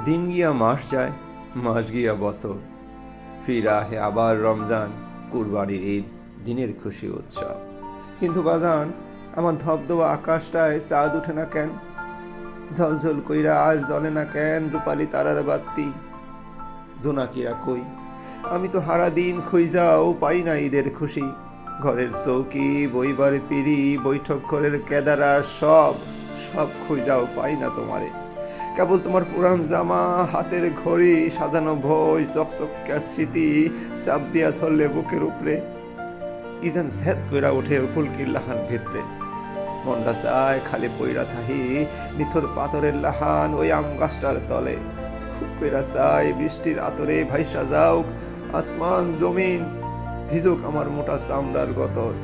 দিন গিয়া মাস যায়, মাস গিয়া বছর, ফিরা হে আবার রমজান, কুরবানির ঈদ, দিনের খুশি উৎসব। কিন্তু বাজান, আমার ধবধবা আকাশটায় চাঁদ উঠে না কেন? ঝলঝল কইরা আজ জ্বলে না কেন রূপালি তারার বাতি? জোনাকিরা কই? আমি তো হারা দিন খুঁজাও পাই না ঈদের খুশি। ঘরের চৌকি, বইবার পিড়ি, বৈঠক ঘরের কেদারা, সব সব খুঁজাও পাই না তোমারে। কেবল তোমার পুরান জামা, হাতের ঘড়ি, সাজানো বই, চকচকা স্মৃতি চাপ দিয়া ধরলে বুকের উপরে ইজান ঝেত কইরা ওঠে ফুলকির লাহান ভিতরে। মনটা চায় খালি পইরা থাহি নিথর পাথরের লাহান ওই আম গাছটার তলে। খুব কইরা চায় বৃষ্টির আতরে ভাইসা যাওক আসমান জমিন, ভিজুক আমার মোটা চামড়ার গতর।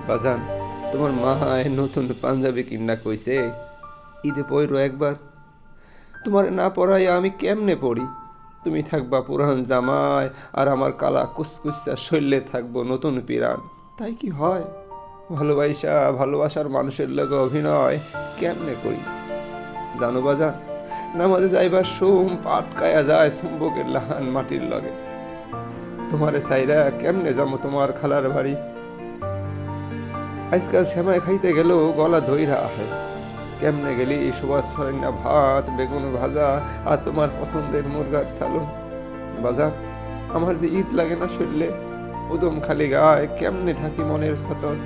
বাজান, তোমার মায় নতুন পাঞ্জাবি কিনা কইছে ঈদে পইরো একবার। তোমার না পড়াই আমি কেমনে পড়ি? তুমি থাকবা পুরান জামায়, আর আমার কালা কুসকুসা শৈলে থাকবো নতুন পিরান। তাই কি হয়? ভালোবাসার মানুষের লগে অভিনয় কেমনে করি জানো বাজান? নামাজে যাইবার সোম পাটকায়া যায় চুম্বকের লাহান মাটির লগে। তোমারে সাইরা কেমনে যাবো তোমার খালার বাড়ি? আজকাল সেমাই খাইতে গেল গলা ধইরা আহে। কেমনে গেলি সুবাস ছড়াইনা ভাত, বেগুন ভাজা আর তোমার পছন্দের মুরগার সালন। বাজার, আমার যে ঈদ লাগে না শরীরে, উদম খালি গায় কেমনে ঢাকি মনের সতন।